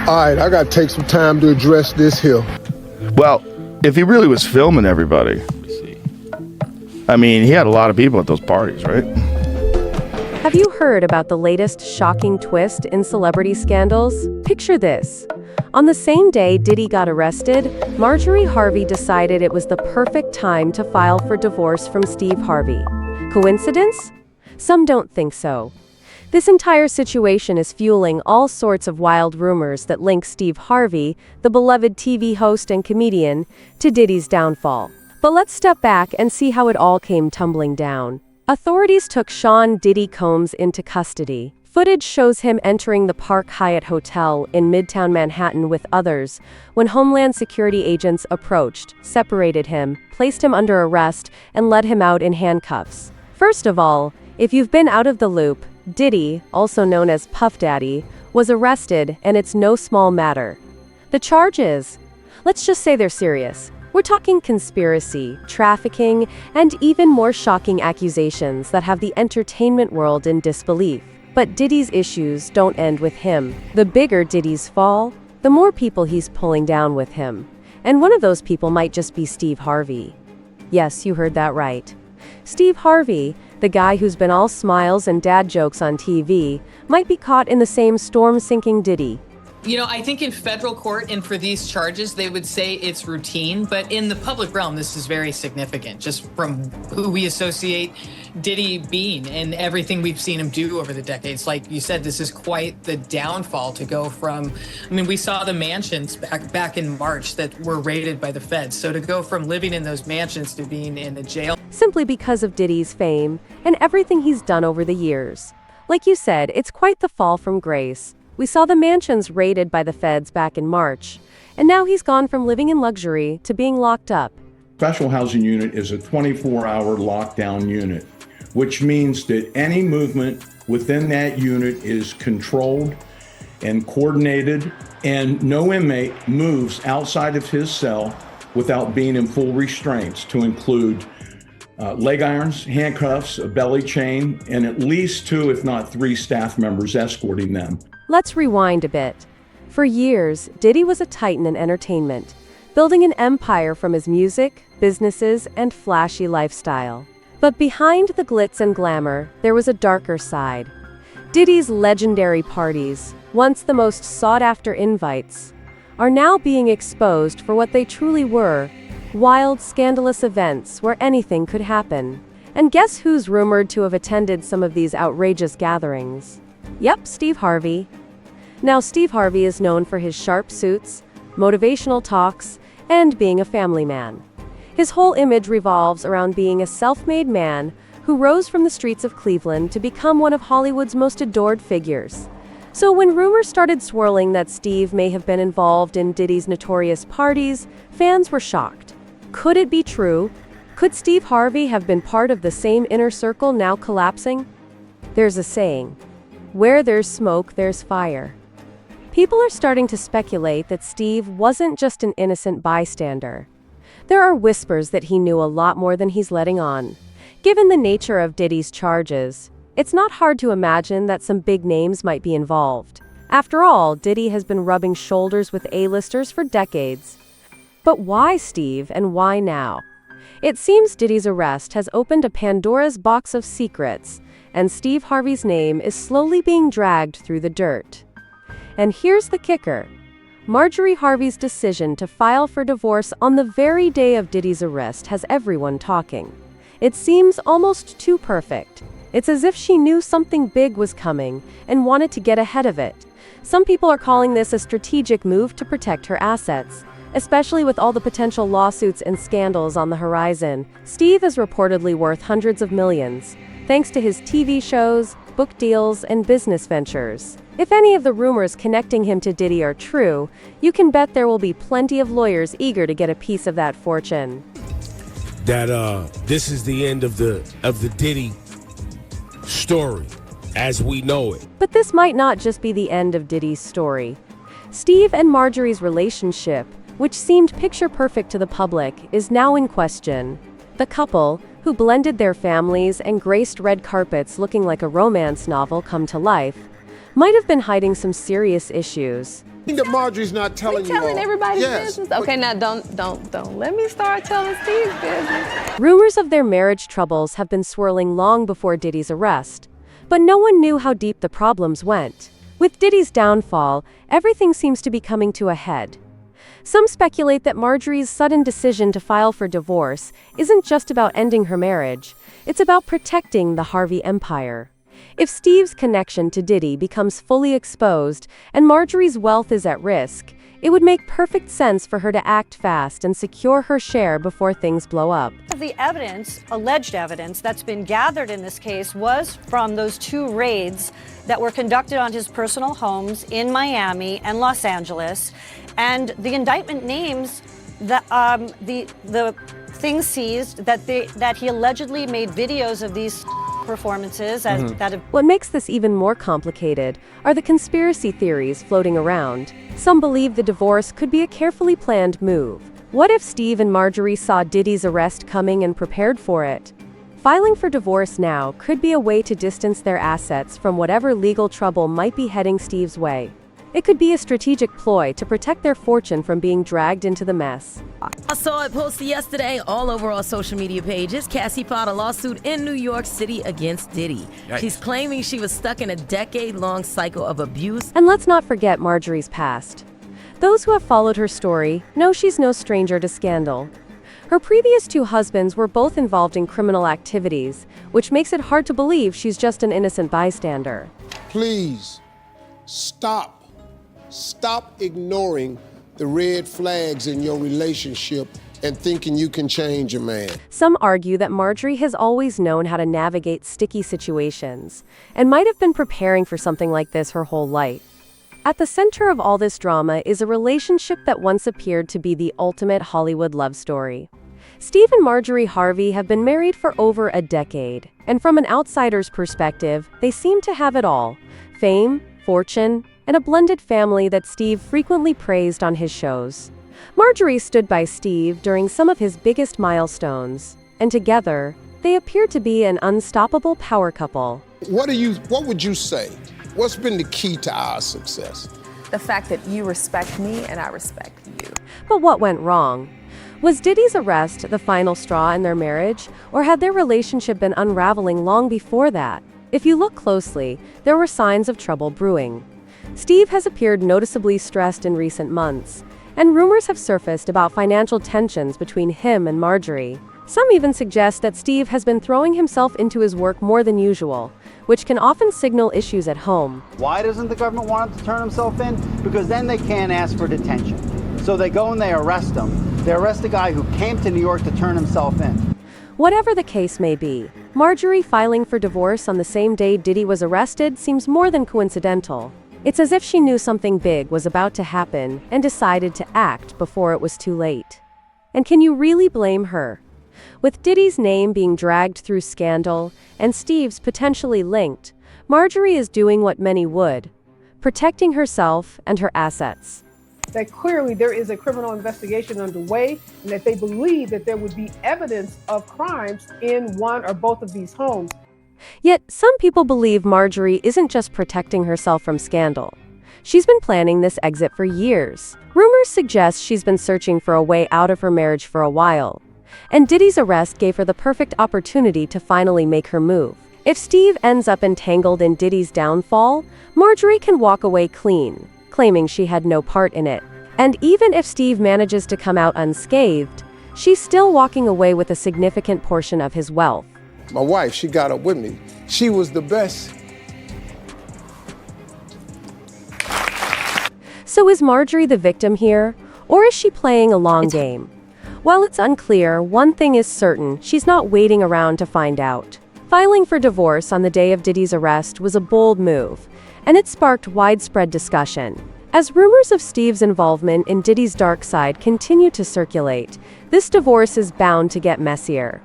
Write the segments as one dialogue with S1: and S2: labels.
S1: All right, I gotta take some time to address this here.
S2: Well, if he really was filming everybody, I mean, he had a lot of people at those parties, right?
S3: Have you heard about the latest shocking twist in celebrity scandals? Picture this. On the same day Diddy got arrested, Marjorie Harvey decided it was the perfect time to file for divorce from Steve Harvey. Coincidence? Some don't think so. This entire situation is fueling all sorts of wild rumors that link Steve Harvey, the beloved TV host and comedian, to Diddy's downfall. But let's step back and see how it all came tumbling down. Authorities took Sean "Diddy" Combs into custody. Footage shows him entering the Park Hyatt Hotel in Midtown Manhattan with others when Homeland Security agents approached, separated him, placed him under arrest, and led him out in handcuffs. First of all, if you've been out of the loop, Diddy, also known as Puff Daddy, was arrested, and it's no small matter. The charges? Let's just say they're serious. We're talking conspiracy, trafficking, and even more shocking accusations that have the entertainment world in disbelief. But Diddy's issues don't end with him. The bigger Diddy's fall, the more people he's pulling down with him. And one of those people might just be Steve Harvey. Yes, you heard that right. Steve Harvey, the guy who's been all smiles and dad jokes on TV, might be caught in the same storm-sinking Diddy.
S4: You know, I think in federal court and for these charges, they would say it's routine, but in the public realm, this is very significant, just from who we associate Diddy being and everything we've seen him do over the decades. Like you said, this is quite the downfall to go from, I mean, we saw the mansions back in March that were raided by the feds. So to go from living in those mansions to being in a jail.
S3: Simply because of Diddy's fame and everything he's done over the years. Like you said, it's quite the fall from grace. We saw the mansions raided by the feds back in March, and now he's gone from living in luxury to being locked up.
S5: Special housing unit is a 24-hour lockdown unit, which means that any movement within that unit is controlled and coordinated, and no inmate moves outside of his cell without being in full restraints, to include leg irons, handcuffs, a belly chain, and at least 2, if not 3 staff members escorting them.
S3: Let's rewind a bit. For years, Diddy was a titan in entertainment, building an empire from his music, businesses, and flashy lifestyle. But behind the glitz and glamour, there was a darker side. Diddy's legendary parties, once the most sought-after invites, are now being exposed for what they truly were: wild, scandalous events where anything could happen. And guess who's rumored to have attended some of these outrageous gatherings? Yep, Steve Harvey. Now, Steve Harvey is known for his sharp suits, motivational talks, and being a family man. His whole image revolves around being a self-made man who rose from the streets of Cleveland to become one of Hollywood's most adored figures. So when rumors started swirling that Steve may have been involved in Diddy's notorious parties, fans were shocked. Could it be true? Could Steve Harvey have been part of the same inner circle now collapsing? There's a saying, where there's smoke, there's fire. People are starting to speculate that Steve wasn't just an innocent bystander. There are whispers that he knew a lot more than he's letting on. Given the nature of Diddy's charges, it's not hard to imagine that some big names might be involved. After all, Diddy has been rubbing shoulders with A-listers for decades. But why Steve, and why now? It seems Diddy's arrest has opened a Pandora's box of secrets, and Steve Harvey's name is slowly being dragged through the dirt. And here's the kicker. Marjorie Harvey's decision to file for divorce on the very day of Diddy's arrest has everyone talking. It seems almost too perfect. It's as if she knew something big was coming and wanted to get ahead of it. Some people are calling this a strategic move to protect her assets, especially with all the potential lawsuits and scandals on the horizon. Steve is reportedly worth hundreds of millions, thanks to his TV shows, book deals, and business ventures. If any of the rumors connecting him to Diddy are true, you can bet there will be plenty of lawyers eager to get a piece of that fortune.
S6: This is the end of the Diddy story as we know it.
S3: But this might not just be the end of Diddy's story. Steve and Marjorie's relationship, which seemed picture perfect to the public, is now in question. The couple, who blended their families and graced red carpets looking like a romance novel come to life, might have been hiding some serious issues.
S1: That Marjorie's not telling you all.
S7: Telling everybody's
S1: Yes,
S7: business. Okay, now don't let me start telling Steve's business.
S3: Rumors of their marriage troubles have been swirling long before Diddy's arrest, but no one knew how deep the problems went. With Diddy's downfall, everything seems to be coming to a head. Some speculate that Marjorie's sudden decision to file for divorce isn't just about ending her marriage, it's about protecting the Harvey empire. If Steve's connection to Diddy becomes fully exposed and Marjorie's wealth is at risk, it would make perfect sense for her to act fast and secure her share before things blow up.
S8: The evidence, alleged evidence, that's been gathered in this case was from those 2 raids that were conducted on his personal homes in Miami and Los Angeles. And the indictment names the things seized that he allegedly made videos of these performances that have.
S3: What makes this even more complicated are the conspiracy theories floating around. Some believe the divorce could be a carefully planned move. What if Steve and Marjorie saw Diddy's arrest coming and prepared for it? Filing for divorce now could be a way to distance their assets from whatever legal trouble might be heading Steve's way. It could be a strategic ploy to protect their fortune from being dragged into the mess.
S9: I saw it posted yesterday all over our social media pages. Cassie filed a lawsuit in New York City against Diddy.
S6: Yikes.
S9: She's claiming she was stuck in a decade-long cycle of abuse.
S3: And let's not forget Marjorie's past. Those who have followed her story know she's no stranger to scandal. Her previous 2 husbands were both involved in criminal activities, which makes it hard to believe she's just an innocent bystander.
S1: Please, stop ignoring the red flags in your relationship and thinking you can change a man.
S3: Some argue that Marjorie has always known how to navigate sticky situations and might have been preparing for something like this her whole life. At the center of all this drama is a relationship that once appeared to be the ultimate Hollywood love story. Steve and Marjorie Harvey have been married for over a decade, and from an outsider's perspective, they seem to have it all: fame, fortune, and a blended family that Steve frequently praised on his shows. Marjorie stood by Steve during some of his biggest milestones, and together, they appear to be an unstoppable power couple.
S1: What would you say? What's been the key to our success?
S7: The fact that you respect me and I respect you.
S3: But what went wrong? Was Diddy's arrest the final straw in their marriage, or had their relationship been unraveling long before that? If you look closely, there were signs of trouble brewing. Steve has appeared noticeably stressed in recent months, and rumors have surfaced about financial tensions between him and Marjorie. Some even suggest that Steve has been throwing himself into his work more than usual, which can often signal issues at home.
S10: Why doesn't the government want him to turn himself in? Because then they can't ask for detention. So they go and they arrest him. They arrest a guy who came to New York to turn himself in.
S3: Whatever the case may be, Marjorie filing for divorce on the same day Diddy was arrested seems more than coincidental. It's as if she knew something big was about to happen and decided to act before it was too late. And can you really blame her? With Diddy's name being dragged through scandal and Steve's potentially linked, Marjorie is doing what many would: protecting herself and her assets.
S11: That clearly there is a criminal investigation underway and that they believe that there would be evidence of crimes in one or both of these homes.
S3: Yet, some people believe Marjorie isn't just protecting herself from scandal. She's been planning this exit for years. Rumors suggest she's been searching for a way out of her marriage for a while. And Diddy's arrest gave her the perfect opportunity to finally make her move. If Steve ends up entangled in Diddy's downfall, Marjorie can walk away clean, claiming she had no part in it. And even if Steve manages to come out unscathed, she's still walking away with a significant portion of his wealth.
S1: My wife, she got up with me. She was the best.
S3: So is Marjorie the victim here, or is she playing a long game? While it's unclear, one thing is certain: she's not waiting around to find out. Filing for divorce on the day of Diddy's arrest was a bold move, and it sparked widespread discussion. As rumors of Steve's involvement in Diddy's dark side continue to circulate, this divorce is bound to get messier.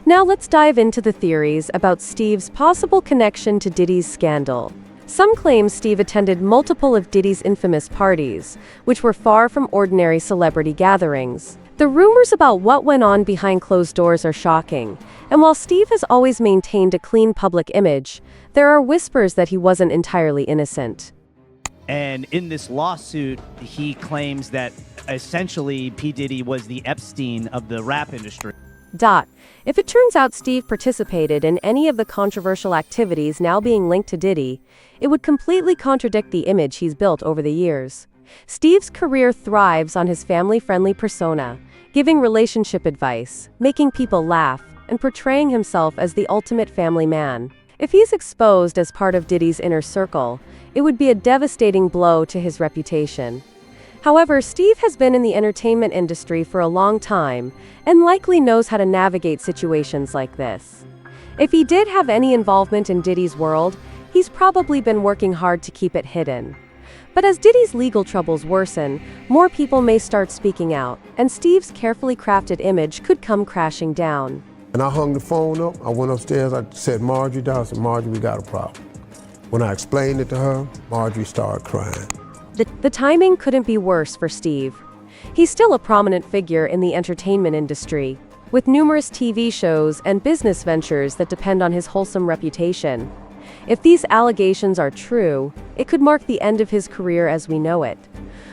S3: Now let's dive into the theories about Steve's possible connection to Diddy's scandal. Some claim Steve attended multiple of Diddy's infamous parties, which were far from ordinary celebrity gatherings. The rumors about what went on behind closed doors are shocking, and while Steve has always maintained a clean public image, There are whispers that he wasn't entirely innocent.
S12: And in this lawsuit, he claims that essentially P. Diddy was the Epstein of the rap industry.
S3: If it turns out Steve participated in any of the controversial activities now being linked to Diddy, it would completely contradict the image he's built over the years. Steve's career thrives on his family-friendly persona, giving relationship advice, making people laugh, and portraying himself as the ultimate family man. If he's exposed as part of Diddy's inner circle, it would be a devastating blow to his reputation. However, Steve has been in the entertainment industry for a long time and likely knows how to navigate situations like this. If he did have any involvement in Diddy's world, he's probably been working hard to keep it hidden. But as Diddy's legal troubles worsen, more people may start speaking out, and Steve's carefully crafted image could come crashing down.
S1: And I hung the phone up, I went upstairs, I said, Marjorie down, I said, Marjorie, we got a problem. When I explained it to her, Marjorie started crying.
S3: The timing couldn't be worse for Steve. He's still a prominent figure in the entertainment industry, with numerous TV shows and business ventures that depend on his wholesome reputation. If these allegations are true, it could mark the end of his career as we know it.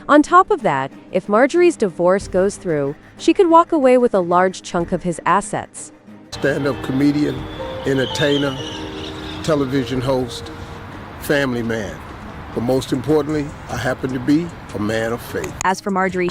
S3: On top of that, if Marjorie's divorce goes through, she could walk away with a large chunk of his assets.
S1: Stand-up comedian, entertainer, television host, family man. But most importantly, I happen to be a man of faith.
S3: As for Marjorie,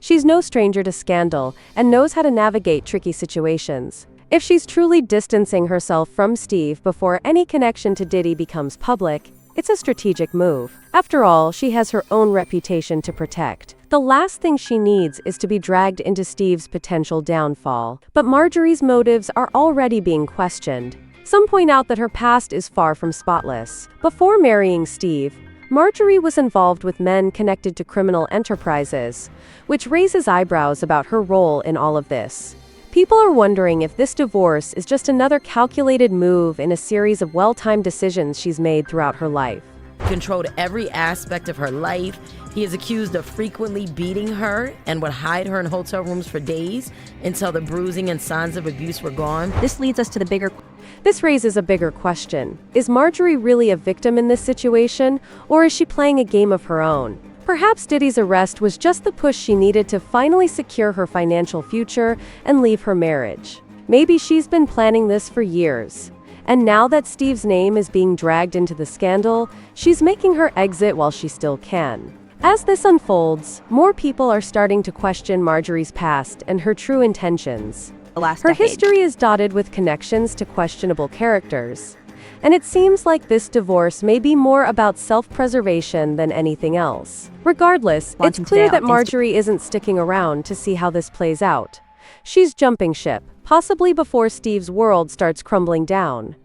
S3: she's no stranger to scandal and knows how to navigate tricky situations. If she's truly distancing herself from Steve before any connection to Diddy becomes public, it's a strategic move. After all, she has her own reputation to protect. The last thing she needs is to be dragged into Steve's potential downfall. But Marjorie's motives are already being questioned. Some point out that her past is far from spotless. Before marrying Steve, Marjorie was involved with men connected to criminal enterprises, which raises eyebrows about her role in all of this. People are wondering if this divorce is just another calculated move in a series of well-timed decisions she's made throughout her life.
S9: Controlled every aspect of her life. He is accused of frequently beating her and would hide her in hotel rooms for days until the bruising and signs of abuse were gone.
S3: This raises a bigger question. Is Marjorie really a victim in this situation, or is she playing a game of her own? Perhaps Diddy's arrest was just the push she needed to finally secure her financial future and leave her marriage. Maybe she's been planning this for years. And now that Steve's name is being dragged into the scandal, she's making her exit while she still can. As this unfolds, more people are starting to question Marjorie's past and her true intentions. Her history is dotted with connections to questionable characters. And it seems like this divorce may be more about self-preservation than anything else. Regardless, it's clear that Marjorie isn't sticking around to see how this plays out. She's jumping ship, possibly before Steve's world starts crumbling down.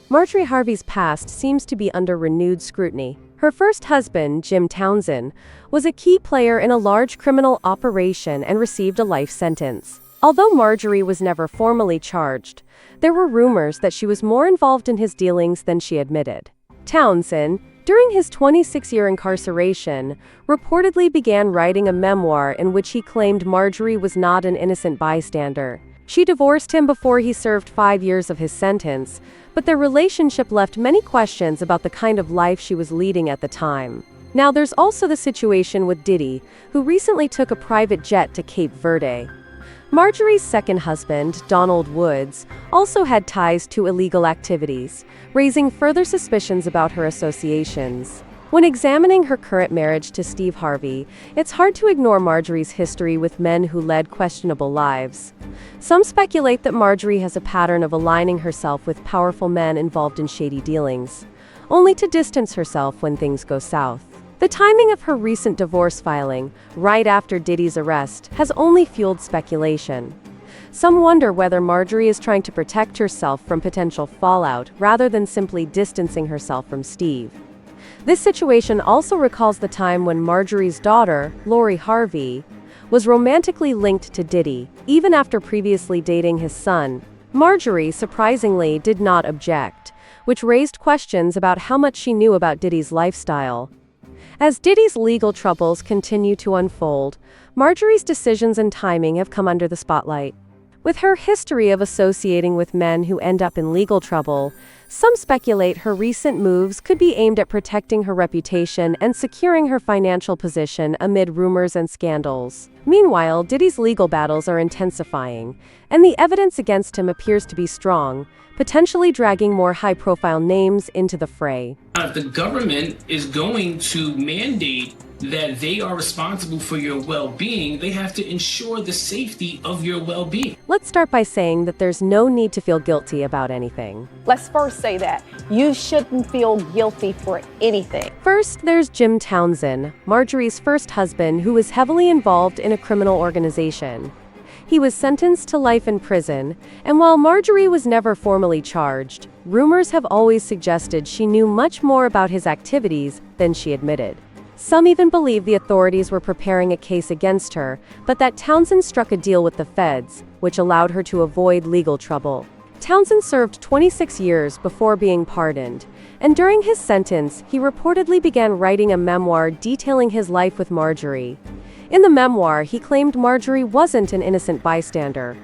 S3: Marjorie Harvey's past seems to be under renewed scrutiny. Her first husband, Jim Townsend, was a key player in a large criminal operation and received a life sentence. Although Marjorie was never formally charged, there were rumors that she was more involved in his dealings than she admitted. Townsend, during his 26-year incarceration, reportedly began writing a memoir in which he claimed Marjorie was not an innocent bystander. She divorced him before he served 5 years of his sentence, but their relationship left many questions about the kind of life she was leading at the time. Now there's also the situation with Diddy, who recently took a private jet to Cape Verde. Marjorie's second husband, Donald Woods, also had ties to illegal activities, raising further suspicions about her associations. When examining her current marriage to Steve Harvey, it's hard to ignore Marjorie's history with men who led questionable lives. Some speculate that Marjorie has a pattern of aligning herself with powerful men involved in shady dealings, only to distance herself when things go south. The timing of her recent divorce filing, right after Diddy's arrest, has only fueled speculation. Some wonder whether Marjorie is trying to protect herself from potential fallout rather than simply distancing herself from Steve. This situation also recalls the time when Marjorie's daughter, Lori Harvey, was romantically linked to Diddy, even after previously dating his son. Marjorie, surprisingly, did not object, which raised questions about how much she knew about Diddy's lifestyle. As Diddy's legal troubles continue to unfold, Marjorie's decisions and timing have come under the spotlight. With her history of associating with men who end up in legal trouble, some speculate her recent moves could be aimed at protecting her reputation and securing her financial position amid rumors and scandals. Meanwhile, Diddy's legal battles are intensifying, and the evidence against him appears to be strong, potentially dragging more high-profile names into the fray.
S13: If the government is going to mandate that they are responsible for your well-being, they have to ensure the safety of your well-being.
S3: Let's start by saying that there's no need to feel guilty about anything.
S7: Let's first say that you shouldn't feel guilty for anything.
S3: First, there's Jim Townsend, Marjorie's first husband, who was heavily involved in a criminal organization. He was sentenced to life in prison, and while Marjorie was never formally charged, rumors have always suggested she knew much more about his activities than she admitted. Some even believe the authorities were preparing a case against her, but that Townsend struck a deal with the feds, which allowed her to avoid legal trouble. Townsend served 26 years before being pardoned, and during his sentence, he reportedly began writing a memoir detailing his life with Marjorie. In the memoir, he claimed Marjorie wasn't an innocent bystander.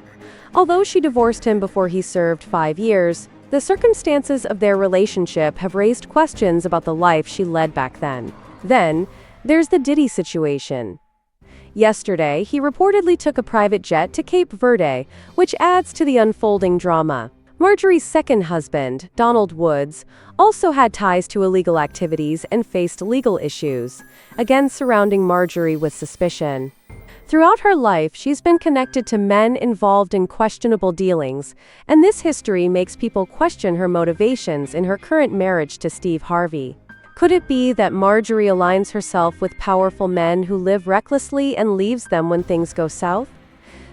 S3: Although she divorced him before he served 5 years, the circumstances of their relationship have raised questions about the life she led back then. Then, there's the Diddy situation. Yesterday, he reportedly took a private jet to Cape Verde, which adds to the unfolding drama. Marjorie's second husband, Donald Woods, also had ties to illegal activities and faced legal issues, again surrounding Marjorie with suspicion. Throughout her life, she's been connected to men involved in questionable dealings, and this history makes people question her motivations in her current marriage to Steve Harvey. Could it be that Marjorie aligns herself with powerful men who live recklessly and leaves them when things go south?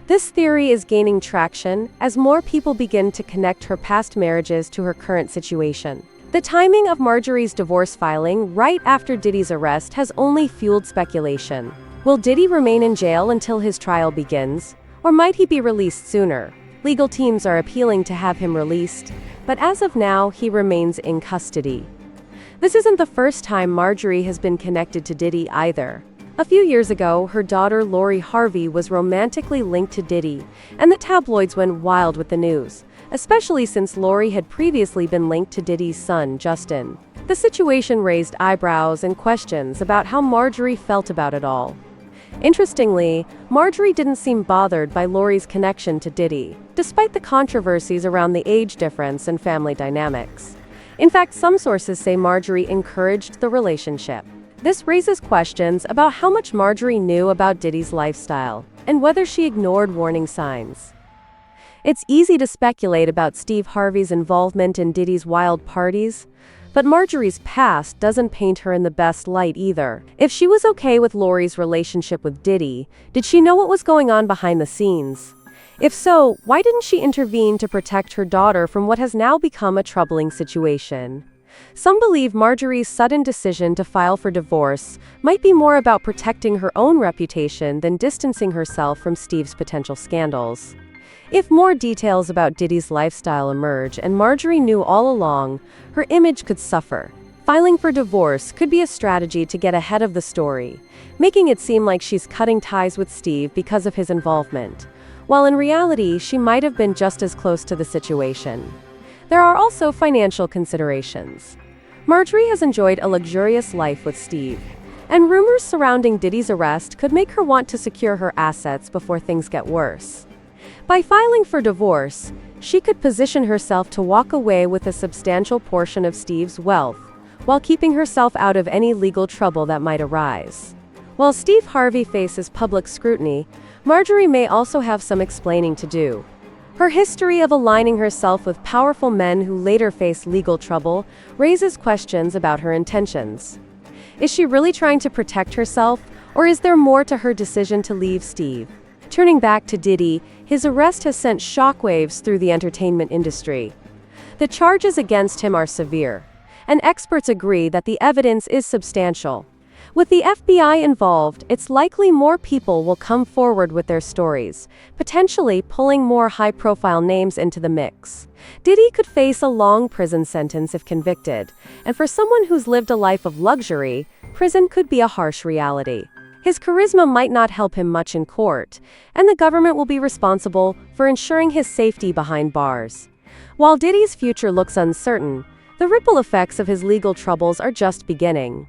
S3: This theory is gaining traction as more people begin to connect her past marriages to her current situation. The timing of Marjorie's divorce filing right after Diddy's arrest has only fueled speculation. Will Diddy remain in jail until his trial begins, or might he be released sooner? Legal teams are appealing to have him released, but as of now, he remains in custody. This isn't the first time Marjorie has been connected to Diddy either. A few years ago, her daughter Marjorie Harvey was romantically linked to Diddy, and the tabloids went wild with the news, especially since Lori had previously been linked to Diddy's son, Justin. The situation raised eyebrows and questions about how Marjorie felt about it all. Interestingly, Marjorie didn't seem bothered by Lori's connection to Diddy, despite the controversies around the age difference and family dynamics. In fact, some sources say Marjorie encouraged the relationship. This raises questions about how much Marjorie knew about Diddy's lifestyle, and whether she ignored warning signs. It's easy to speculate about Steve Harvey's involvement in Diddy's wild parties, but Marjorie's past doesn't paint her in the best light either. If she was okay with Lori's relationship with Diddy, did she know what was going on behind the scenes? If so, why didn't she intervene to protect her daughter from what has now become a troubling situation? Some believe Marjorie's sudden decision to file for divorce might be more about protecting her own reputation than distancing herself from Steve's potential scandals. If more details about Diddy's lifestyle emerge and Marjorie knew all along, her image could suffer. Filing for divorce could be a strategy to get ahead of the story, making it seem like she's cutting ties with Steve because of his involvement, while in reality, she might have been just as close to the situation. There are also financial considerations. Marjorie has enjoyed a luxurious life with Steve, and rumors surrounding Diddy's arrest could make her want to secure her assets before things get worse. By filing for divorce, she could position herself to walk away with a substantial portion of Steve's wealth, while keeping herself out of any legal trouble that might arise. While Steve Harvey faces public scrutiny, Marjorie may also have some explaining to do. Her history of aligning herself with powerful men who later face legal trouble raises questions about her intentions. Is she really trying to protect herself, or is there more to her decision to leave Steve? Turning back to Diddy, his arrest has sent shockwaves through the entertainment industry. The charges against him are severe, and experts agree that the evidence is substantial. With the FBI involved, it's likely more people will come forward with their stories, potentially pulling more high-profile names into the mix. Diddy could face a long prison sentence if convicted, and for someone who's lived a life of luxury, prison could be a harsh reality. His charisma might not help him much in court, and the government will be responsible for ensuring his safety behind bars. While Diddy's future looks uncertain, the ripple effects of his legal troubles are just beginning.